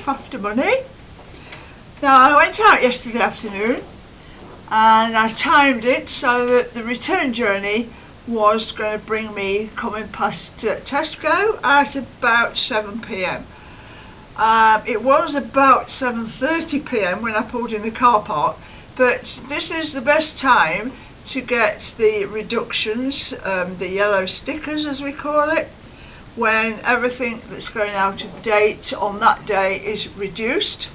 life after money. Now I went out yesterday afternoon and I timed it so that the return journey was going to bring me coming past Tesco at about 7 p.m. It was about 7:30 p.m. when I pulled in the car park, but this is the best time to get the reductions, the yellow stickers as we call it, when everything that's going out of date on that day is reduced.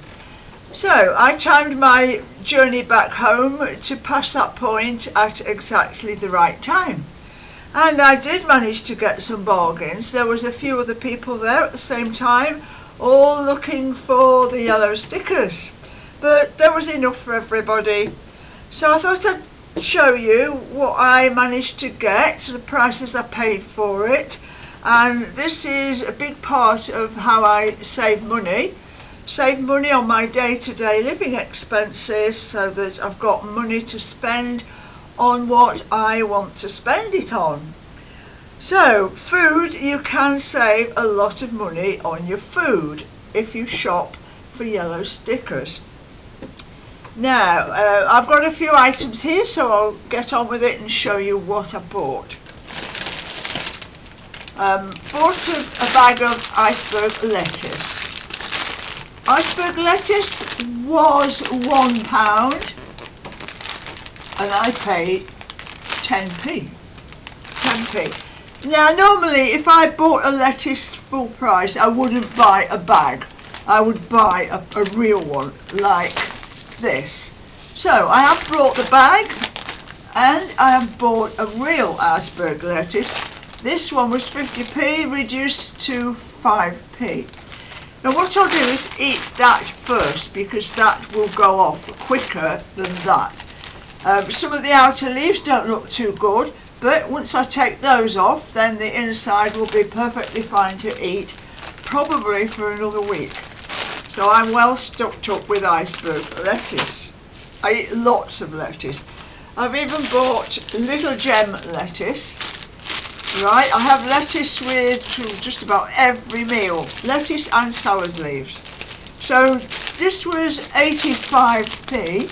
So I timed my journey back home to pass that point at exactly the right time. And I did manage to get some bargains. There was a few other people there at the same time, all looking for the yellow stickers. But there was enough for everybody. So I thought I'd show you what I managed to get, the prices I paid for it. And this is a big part of how I save money. Save money on my day-to-day living expenses so that I've got money to spend on what I want to spend it on. So food, you can save a lot of money on your food if you shop for yellow stickers. Now I've got a few items here, so I'll get on with it and show you what I bought. Bought a bag of iceberg lettuce. Iceberg lettuce was £1 and I paid 10p. Now normally if I bought a lettuce full price I wouldn't buy a bag. I would buy a real one like this. So I have brought the bag and I have bought a real iceberg lettuce. This one was 50p reduced to 5p. Now what I'll do is eat that first because that will go off quicker than that. Some of the outer leaves don't look too good, but once I take those off then the inside will be perfectly fine to eat, probably for another week. So I'm well stocked up with iceberg lettuce. I eat lots of lettuce. I've even bought little gem lettuce. Right, I have lettuce with just about every meal, lettuce and salad leaves. So this was 85p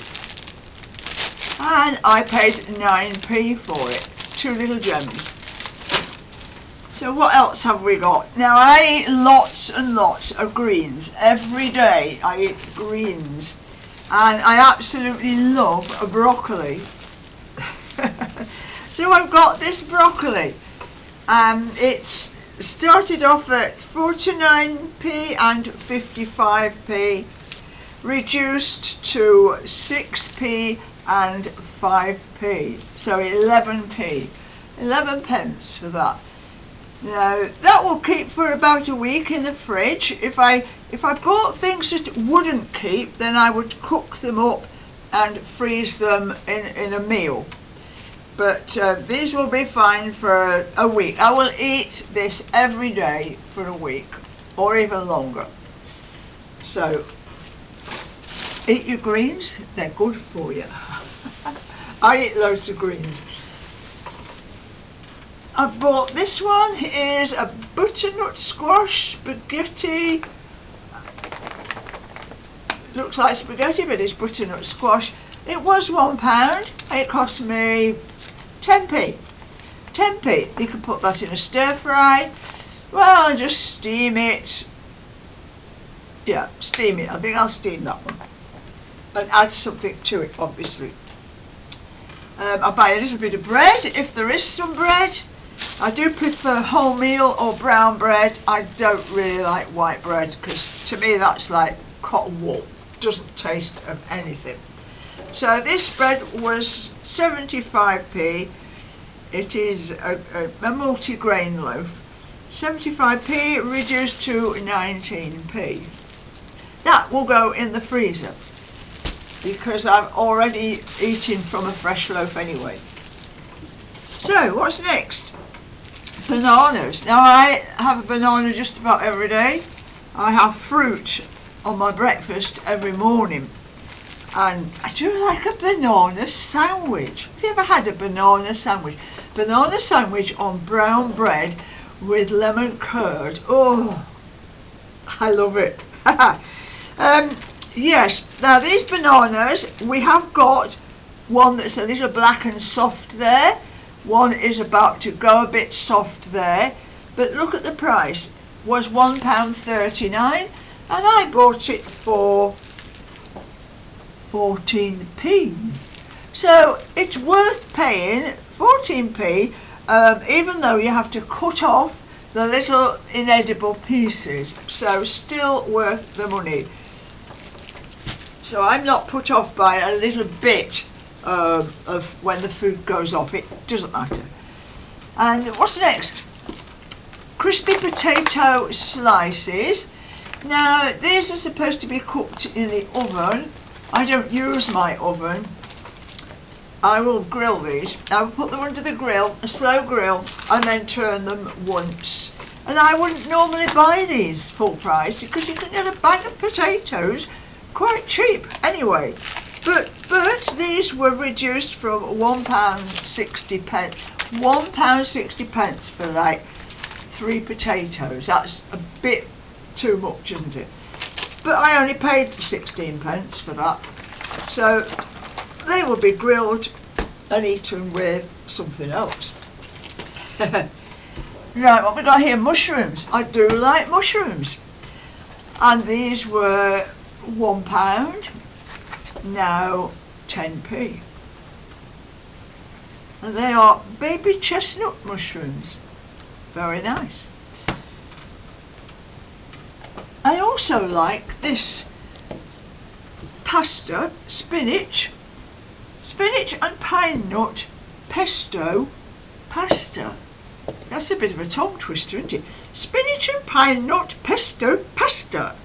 and I paid 9p for it, 2 little gems. So what else have we got? Now I eat lots and lots of greens. Every day I eat greens and I absolutely love broccoli. So I've got this broccoli. It's started off at 49p and 55p, reduced to 6p and 5p, so 11p, 11 pence for that. Now that will keep for about a week in the fridge. If I bought things that wouldn't keep, then I would cook them up and freeze them in a meal. But these will be fine for a week. I will eat this every day for a week or even longer. So eat your greens, they're good for you. I eat loads of greens. I bought this one, is a butternut squash spaghetti. Looks like spaghetti but it's butternut squash. It was £1. It cost me 10p. You can put that in a stir fry. Well, just steam it. Yeah, steam it. I think I'll steam that one and add something to it, obviously. I'll buy a little bit of bread if there is some bread. I do prefer wholemeal or brown bread. I don't really like white bread because to me that's like cotton wool. Doesn't taste of anything. So this bread was 75p. It is a multi-grain loaf. 75p reduced to 19p. That will go in the freezer because I've already eaten from a fresh loaf anyway. So what's next? Bananas. Now I have a banana just about every day. I have fruit on my breakfast every morning. And I do like a banana sandwich. Have you ever had a banana sandwich? Banana sandwich on brown bread with lemon curd. Oh, I love it. Yes, now these bananas, we have got one that's a little black and soft there, one is about to go a bit soft there, but look at the price, was £1.39 and I bought it for 14p. So it's worth paying 14p, even though you have to cut off the little inedible pieces, so still worth the money. So I'm not put off by a little bit of when the food goes off, it doesn't matter. And what's next? Crispy potato slices. Now these are supposed to be cooked in the oven. I don't use my oven. I will grill these. I will put them under the grill, a slow grill, and then turn them once. And I wouldn't normally buy these full price because you can get a bag of potatoes quite cheap anyway. But these were reduced from £1.60, £1.60 for like 3 potatoes. That's a bit too much, isn't it? But I only paid 16p for that. So they will be grilled and eaten with something else. Right, what we got here? Mushrooms. I do like mushrooms. And these were £1, now 10p. And they are baby chestnut mushrooms. Very nice. I also like this pasta, spinach and pine nut pesto pasta. That's a bit of a tongue twister, isn't it? Spinach and pine nut pesto pasta.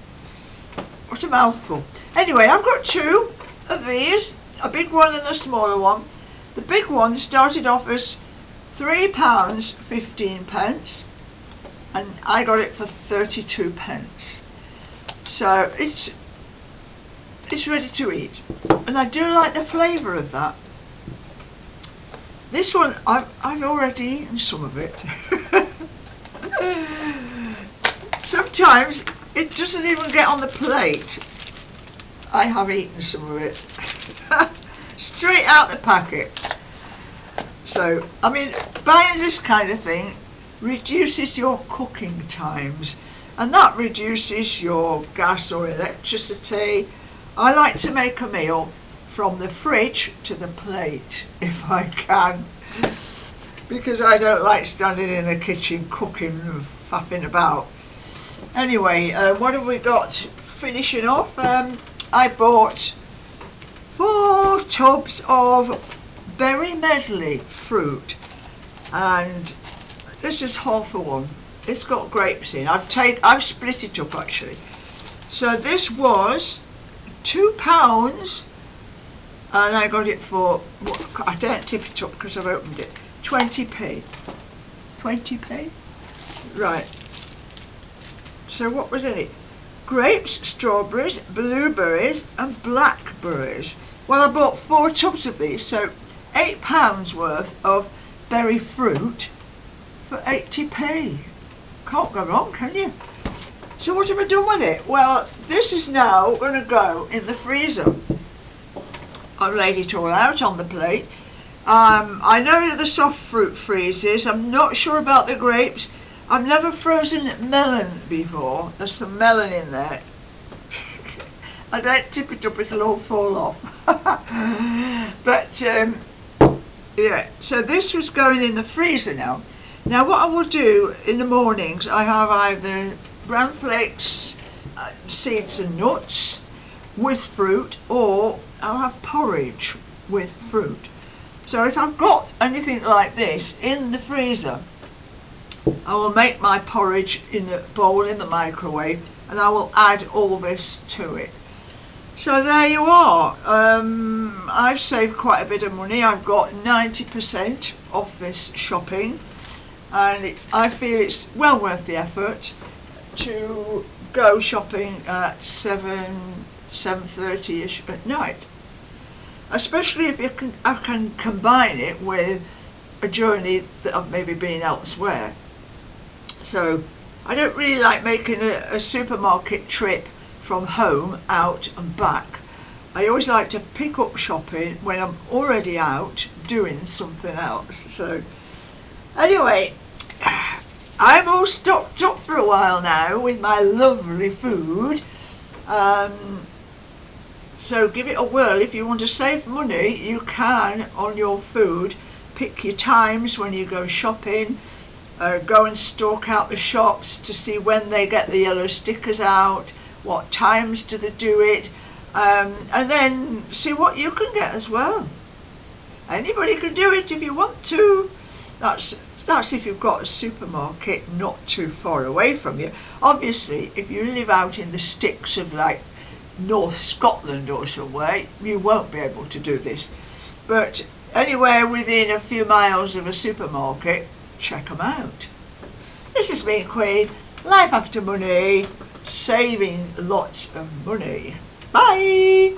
What a mouthful. Anyway, I've got 2 of these, a big one and a smaller one. The big one started off as £3.15 and I got it for 32p. So it's ready to eat, and I do like the flavour of that. This one I've already eaten some of it. Sometimes it doesn't even get on the plate. I have eaten some of it. Straight out the packet. So I mean, buying this kind of thing reduces your cooking times, and that reduces your gas or electricity. I like to make a meal from the fridge to the plate if I can, because I don't like standing in the kitchen cooking and faffing about. Anyway, what have we got finishing off? I bought 4 tubs of berry medley fruit, and this is half a one. It's got grapes in. I've split it up actually. So this was £2 and I got it for, I don't tip it up because I've opened it, 20p. 20p? Right. So what was in it? Grapes, strawberries, blueberries and blackberries. Well, I bought 4 tubs of these, so £8 worth of berry fruit for 80p. Can't go wrong, can you? So what have I done with it? Well, this is now going to go in the freezer. I laid it all out on the plate. I know the soft fruit freezes. I'm not sure about the grapes. I've never frozen melon before. There's some melon in there. I don't tip it up, it'll all fall off. But yeah, so this was going in the freezer now. Now what I will do in the mornings, I have either bran flakes, seeds and nuts with fruit, or I'll have porridge with fruit. So if I've got anything like this in the freezer, I will make my porridge in a bowl in the microwave and I will add all this to it. So there you are. I've saved quite a bit of money. I've got 90% off this shopping, and I feel it's well worth the effort to go shopping at 7:30ish at night, especially if I can combine it with a journey that I've maybe been elsewhere. So I don't really like making a supermarket trip from home out and back. I always like to pick up shopping when I'm already out doing something else. So anyway, I'm all stocked up for a while now with my lovely food. So give it a whirl. If you want to save money, you can on your food. Pick your times when you go shopping. Go and stalk out the shops to see when they get the yellow stickers out, what times do they do it, and then see what you can get as well. Anybody can do it if you want to. That's if you've got a supermarket not too far away from you. Obviously, if you live out in the sticks of like North Scotland or somewhere, you won't be able to do this. But anywhere within a few miles of a supermarket, check them out. This has been Queen, Life After Money, saving lots of money. Bye!